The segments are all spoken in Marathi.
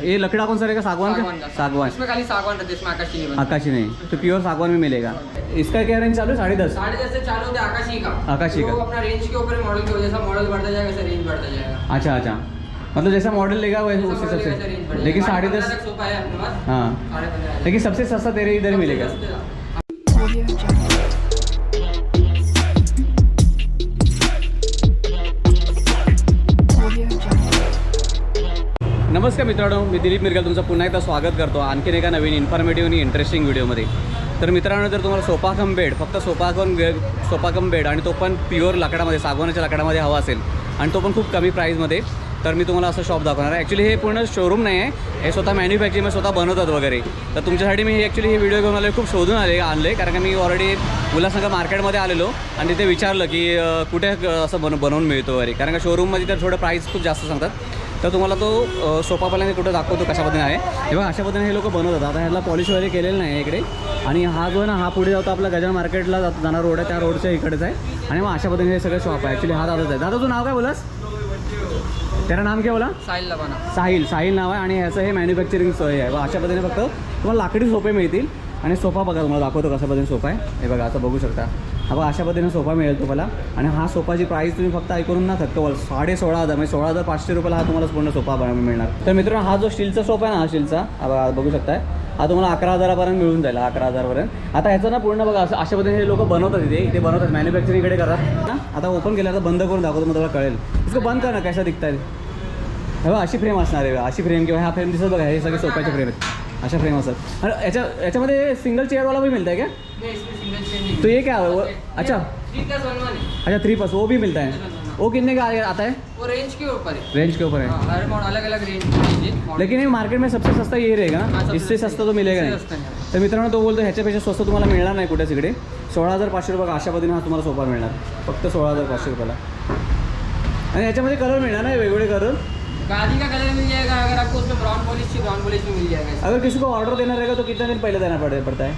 ये लकड़ा कौन सा रहेगा? सागवान का? सागवान। इसमें खाली सागवान रहता है, इसमें आकाशी नहीं बनता। आकाशी नहीं, तो प्योर सागवान में मिलेगा। इसका क्या रेंज चालू है? 10.5 से चालू होता है आकाशी का। आकाशी का। तो अपना रेंज के ऊपर मॉडल के वजह से मॉडल बढ़ता जाएगा, ऐसा रेंज बढ़ता जाएगा। अच्छा अच्छा, मतलब जैसा मॉडल लेगा वैसे उस हिसाब से। लेकिन 10.5 सोफा है अपने पास। हाँ, 15.5। लेकिन सबसे सस्ता तेरे इधर मिलेगा। नमस्कार मित्रांनो, मी दिलीप मिरगल तुमचं पुन्हा एकदा स्वागत करतो आणखीन एका नवीन इन्फॉर्मेटिव्ह आणि इंटरेस्टिंग व्हिडिओमध्ये। तर मित्रांनो, जर तुम्हाला सोफा कम बेड, फक्त सोफा कम बेड आणि तो पण प्युअर लाकडामध्ये, सागवानाच्या लाकडामध्ये हवा असेल आणि तो पण खूप कमी प्राईजमध्ये, तर मी तुम्हाला असं शॉप दाखवणार आहे। ॲक्च्युली हे पूर्ण शोरूम नाही आहे, हे स्वतः मॅन्युफॅक्चरिंग स्वतः बनवतात वगैरे। तर तुमच्यासाठी मी ॲक्च्युली हे व्हिडिओ घेऊन आले, खूप शोधून आणले कारण का मी ऑलरेडी उल्हासनगर मार्केटमध्ये आलेलो आणि तिथे विचारलं की कुठे असं बनवून मिळतो वगैरे, कारण का शोरूममध्ये तर थोडं प्राईस खूप जास्त सांगतात। तर तुम्हाला तो सोफा पहिल्यांदा कुठं दाखवतो कशा पद्धतीने आहे। तेव्हा अशा पद्धतीने हे लोक बनवतात। आता ह्याला पॉलिश वगैरे केलेलं नाही इकडे, आणि हा जो आहे ना, हा पुढे जातो आपला गजानन मार्केटला जाणार रोड आहे, त्या रोडच्या इकडेच आहे। आणि मग अशा पद्धतीने हे सगळं शॉप आहे। ॲक्च्युली हा दादाच आहे। दादा, तुझं नाव काय बोलास? त्याला नाम काय बोला? साहिल लबाना। साहिल नाव आहे, आणि ह्याचं हे मॅन्युफॅक्चरिंग सोय आहे। अशा पद्धतीने फक्त तुम्हाला लाकडी सोफे मिळतील। आणि सोफा बघा, तुम्हाला दाखवतो कशा पद्धतीने सोफा आहे। हे बघा, असं बघू शकता। हा बघा, अशा पद्धतीने सोफा मिळेल तुम्हाला। आणि हा सोफाची प्राईस तुम्ही फक्त ऐकून ना थक्क व्हाल, 16,500 म्हणजे 16,500 रुपयाला हा तुम्हाला पूर्ण सोफा मिळणार। तर मित्रांनो, हा जो स्टीलचा सोफा आहे ना, हा स्टीलचा हा बघू शकताय, हा तुम्हाला 11,000पर्यंत मिळून जाईल, 11,000पर्यंत। आता ह्याचं ना पूर्ण बघा असं अशा पद्धतीने हे लोक बनवतात, इथे बनवतात, मॅन्युफॅक्चरिंगकडे करतात ना। आता ओपन केलं, आता बंद करून दाखवतो, मग तुम्हाला कळेल। इसको बंद करा, कशा दिखत आहे बघा, अशी फ्रेम असणार आहे, अशी फ्रेम किंवा हा फ्रेम दिसत बघा, हे सगळे सोफ्याचे फ्रेम आहेत, अशा फ्रेम असतात। आणि याच्यामध्ये सिंगल चेअरवाला भी मिलता है क्या? तो ये क्या है? अच्छा 3+1 वो भी मिलता है। वो कितने का आता है? वो रेंज के ऊपर है। रेंज के ऊपर है। हर मॉडल अलग अलग रेंज है, लेकिन ये मार्केट में सबसे सस्ता ये रहेगा ना, इससे सस्ता तो मिलेगा नहीं। तर मित्रांनो, तो बोलतो ह्याच्यापेक्षा स्वस्त तुम्हाला मिळणार नाही कुठेच इकडे। 16,500 रुपये अशा पद्धतीने हा तुम्हाला सोफा मिळणार, फक्त 16,500 रुपयाला। आणि याच्यामध्ये कलर मिळणार नाही, वेगवेगळे कलर। गाड़ी का कलर मिल जाएगा, अगर आपको उसमें ब्राउन पॉलिश में मिल जाएगा। अगर किसी को ऑर्डर देना रहेगा तो कितने दिन पहले देना पड़ता है?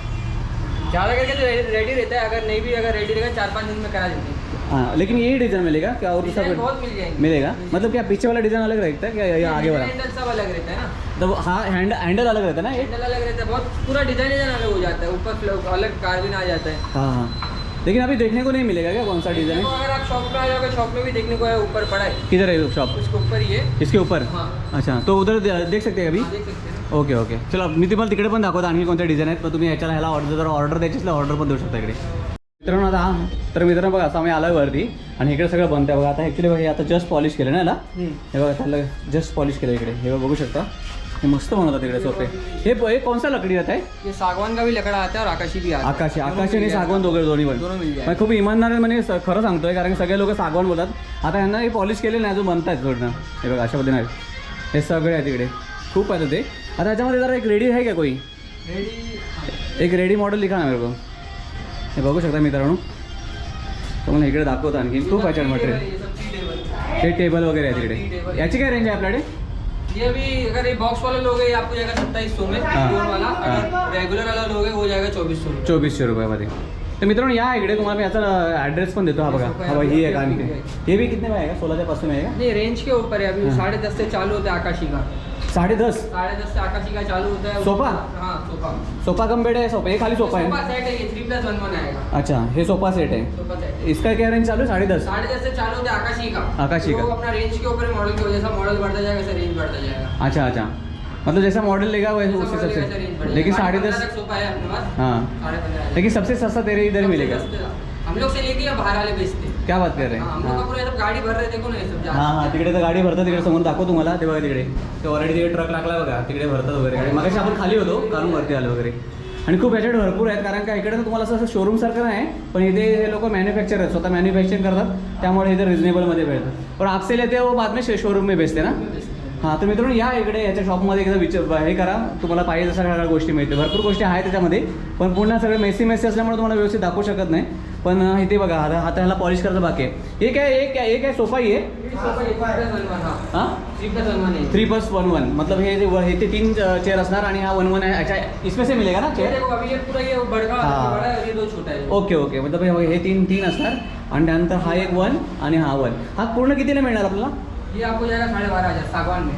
ज़्यादा करके तो रेडी रहता है, अगर नहीं भी अगर रेडी रहेगा 4-5 दिन में करा देते हैं। हाँ, लेकिन यही डिज़ाइन मिलेगा क्या? और दूसरा बहुत मिल जाएगा। मिलेगा, मतलब क्या पीछे वाला डिज़ाइन अलग रहता है क्या, या आगे वाला? हैंडल सब अलग रहता है ना। तो हाँ, हैंडल अलग रहता है ना, ये हैंडल अलग रहता है, बहुत पूरा डिजाइन अलग हो जाता है, ऊपर अलग कार्बिन आ जाता है। हाँ हाँ, लेकिन अभी देखने को नहीं मिलेगा क्या कौन सा डिज़ाइन है? अगर आप शॉप में आ जाओगे, शॉप में भी देखने को है, ऊपर पड़ा है। किधर है शॉप? उसके ऊपर ही है, इसके ऊपर। हाँ। अच्छा, तो उधर देख सकते हैं अभी? देख सकते हैं। ओके ओके, चलो मी तुम्हाला तिकडे पण दाखवतो आणखी कोणते डिझाईन आहेत। पण तुम्ही ह्याला ऑर्डर द्यायची असल्यास ऑर्डर पण देऊ शकता इकडे। मित्रांनो, आता तर मित्रांनो बघा, असं आम्ही आलो वरती आणि इकडे सगळं बनतं आहे बघा। आता ॲक्च्युली बघा, हे आता जस्ट पॉलिश केलं ना याला, हे बघा त्याला जस्ट पॉलिश केलं इकडे, हे बघू शकता। हे मस्त बनवतात तिकडे सोफे। हे कौन सा लकड़ी रहता है? ये सागवान का भी लकड़ा आता है और आकाशी भी आता है। आकाशी आणि सागवान दोन्ही पण मिल जाए। खूप इमानदार म्हणजे खरं सांगतोय, कारण सगळे लोक सागवान बोलतात। आता यांना हे पॉलिश केले नाही, अजून बनतायत थोडं। हे बघा, अशा पद्धतीने हे सगळे आहे तिकडे, खूप आहे ते। आता याच्यामध्ये जरा एक रेडी आहे का कोई? एक रेडी मॉडेल दिखा ना मेरे को। हे बघू शकता मित्रांनो, तुम्हाला इकडे दाखवतो आणखी खूप आहे मटेरियल। हे टेबल वगैरे आहे तिकडे। याची काय रेंज आहे आपल्याकडे? ये भी अगर ये बॉक्स वाला लोगे ये आपको जाएगा 2700 में, प्योर वाला। अगर रेगुलर वाला लोगे वो जाएगा 2400 रुपयामध्ये। तर मित्रांनो, या इकडे तुम्हाला मी याचा ॲड्रेस पण देतो। हा बघा, हा ही आहे आणखी। हे भी कितने में आएगा? 16,500 में आएगा? नहीं, रेंज के ऊपर है। अभी 10.5 से चालू होता है आकाशी का। 10.5 से आकाशी का चालू होता है सोफा? हाँ, सोफा कम बेड है, सोफा ये खाली सोफा है? सेट है, ये 3+1 आएगा। अच्छा, हे सोफा सेट है। सोफा सेट इसका क्या रेंज चालू है? 10.5 से चालू होता है आकाशी का। आकाशी का। तो अपना रेंज के ऊपर मॉडल की वजह से मॉडल बढ़ता जाएगा, ऐसा रेंज बढ़ता जाएगा। अच्छा अच्छा, मतलब जैसा मॉडल लेगा वैसे उस हिसाब से। लेकिन 10.5 सोफा है अपने पास। हाँ, 15.5। लेकिन सबसे सस्ता तेरे इधर मिलेगा। हम लोग से लेके या बाहर वाले बेचते हैं। क्या बात कर रहे हैं? हम लोग पूरा सब गाड़ी भर रहे, देखो ना ये सब। हां हां, तिकडे तर गाडी भरतात, तिकडे समोर दाखव तुम्हाला, ते बघा तिकडे ते ऑलरेडी तिकडे ट्रक लागला बघा, तिकडे भरतात वगैरे गाडी। मगाशी आपण खाली होतो, काढून वरती आलो वगैरे। आणि खूप ह्याच्यात भरपूर आहेत, कारण का इकडे तुम्हाला असं शोरूम सारखं नाही, पण इथे हे लोक मॅन्युफॅक्चर आहेत, स्वतः मॅन्युफॅक्चरिंग करतात, त्यामुळे इथे रिजनेबलमध्ये भेटतात। पण आपसे लेते वो बाद में शोरूम में बेचते ना। हां, तर मित्रांनो, या इकडे याच्या शॉपमध्ये एकदा हे करा, तुम्हाला पाहिजे तशा सगळ्या गोष्टी मिळते। भरपूर गोष्टी आहेत त्याच्यामध्ये, पण पुन्हा सगळे मेसी असल्यामुळे तुम्हाला व्यवस्थित दाखवू शकत नाही। पण इथे बघा, आता ह्याला पॉलिश करायचं बाकी आहे। एक काय सोफा ही आहे? हां, 3+1 मतलब हे ते 3 चेयर असणार आणि हा 1 आहे। अच्छा, इसमें से मिलेगा ना चेयर? ओके ओके, मतलब हे 3 असणार आणि त्यानंतर हा एक 1 आणि हा 1। हा पूर्ण कितीला मिळणार आपल्याला? ये आपको जाएगा 12,500 सागवान में।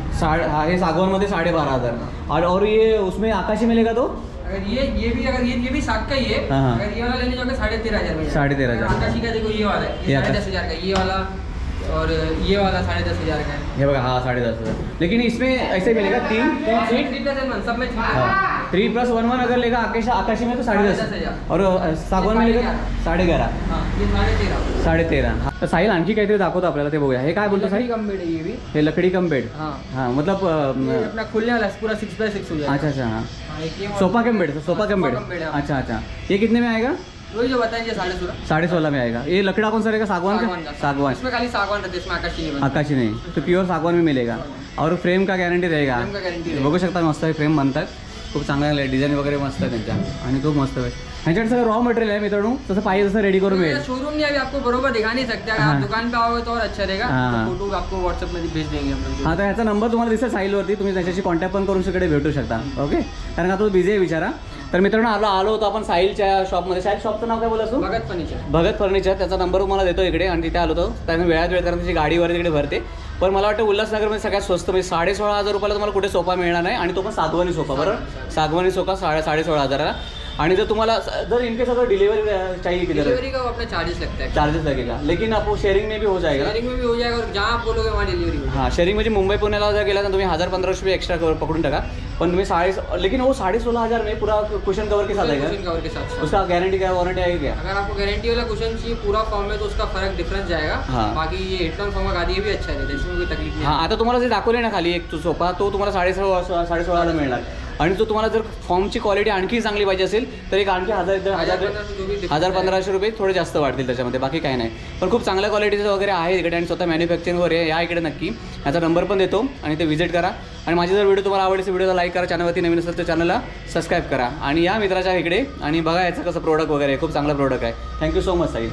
हाँ, ये सागवान में 12,500 और ये उसमें आकाशी मिलेगा तो अगर ये भी अगर ये भी साग का ही है। हाँ, हाँ। अगर ये वाला लेने जाओगे 13,500 में। 13,500 आकाशी का देखो ये वाला है, ये 10,500 का, ये वाला और ये वाला 10,500 का है। ये बघा हाँ 10,500। लेकिन इसमें ऐसे मिलेगा 3 3+1 सब में 3+1 अगर लेगा आकाशी में तो 10,500 और सागवान में लेगा 11,500 हाँ, ये 13,500। 13,500 तर साहिल आणखी काहीतरी दाखवतो आपल्याला, ते बघूया. हे काय बोलतो साहिल? कम बेड है ये भी। हे लकड़ी कम बेड. हाँ हाँ मतलब ये अपना खुलने वाला है, पूरा 6x6 हो जाएगा। अच्छा अच्छा हाँ. हाँ, एक ये sofa cum bed, sofa cum bed. Sofa cum bed, हाँ। अच्छा अच्छा. ये कितने में आएगा? वही जो बताएंगे 16.5। 16.5 में आएगा. ये लकड़ा कौन सा रहेगा? सागवान का? सागवान. इसमें खाली सागवान रहता है, इसमें आकाशी नहीं बनता। आकाशी नहीं, तो प्युअर सागवान में मिलेगा. और फ्रेम का गॅरंटी रहेगा. फ्रेम का guarantee रहेगा. बघू शकता मस्त आहे फ्रेम बनतात. खूप चांगला डिझाईन वगैरे मस्त आहे त्यांच्या आणि खूप मस्त आहे. ह्याच्याकडे सगळं रॉ मटेरियल आहे मित्रांनो, तसं पाहिजे तसं रेडी करून मिळेल. शोरूम में अभी आपको बरोबर दिखा नहीं सकते, अगर हाँ। आप दुकान पे आओगे तो और अच्छा रहेगा। हाँ। तो फोटो आपको व्हाट्सएप में भेज देंगे हम लोग। हां तर ह्याचा नंबर तुम्हाला दिसेल साईलवरती, तुम्ही त्याच्याशी कॉन्टॅक्ट पण करून सगळे भेटू शकता. ओके, कारण का तो बिझी आहे विचारा. तर मित्रांनो आलो होतो आपण साहिलच्या शॉपमध्ये. साहिल शॉपचं नाव काय बोलास तू? भगत फर्निचर। भगत फर्निचर. त्याचा नंबर तुम्हाला देतो इकडे आणि तिथे आलो होतो. त्याने वेळात वेळ कारण त्याची गाडीवर तिकडे भरते. पण मला वाटतं उल्हासनगरमध्ये सगळ्यात स्वस्त म्हणजे 16,500 रुपयाला तुम्हाला कुठे सोफा मिळणार नाही, आणि तो पण सागवानी सोफा. बरोबर, सागवानी सोफा 16,500. आणि जर तुम्हाला जर इनकेस अगर डिलीवरी चाहिए किधर डिलीवरी का वो अपना चार्जेस लगता है। चार्जेस लगेगा, लेकिन आपको शेयरिंग में भी हो जाएगा. शेयरिंग में भी हो जाएगा, और जहाँ आप बोलोगे वहाँ डिलीवरी हो जाएगा। हाँ, शेयरिंग म्हणजे मुंबई पुण्याला जर गेला तर तुम्ही 1,000-1,500 रुपये एक्स्ट्रा पकडून टाका. पण तुम्ही लेकिन वो 16,500 में पूरा कुशन कवर के साथ आएगा. कुशन कवर के साथ। उसका गारंटी क्या वारंटी आएगी क्या? अगर आपको गारंटी वाला कुशन चाहिए पूरा फॉर्म में तो उसका फर्क डिफरेंस जाएगा। हाँ। बाकी ये हेडफोन फॉर्म का ये भी अच्छा रहता है, इसमें कोई तकलीफ नहीं। हां, आता तुम्हाला जे दाखवले ना खाली एक सोफा, तो तुम्हाला 16,500 मिळणार. आणि तो तुम्हाला जर फॉर्मची क्वालिटी आणखी चांगली पाहिजे असेल तर एक आणखी 1,000-1,500 रुपये थोडे जास्त वाढतील त्याच्यामध्ये, बाकी काही नाही. पण खूप चांगल्या क्वालिटीचं वगैरे आहे इकडे, आणि स्वतः मॅन्युफॅक्चरिंग वगैरे या इकडे नक्की. याचा नंबर पण देतो आणि ते व्हिजिट करा. आणि माझी जर व्हिडिओ तुम्हाला आवडली, व्हिडिओला लाईक करा, चॅनलवरती नवीन असेल तर चॅनलला सबस्क्राईब करा आणि या मित्राच्या इकडे आणि बघा याचं कसं प्रोडक्ट वगैरे खूप चांगलं प्रोडक्ट आहे. Thank you so much Sai.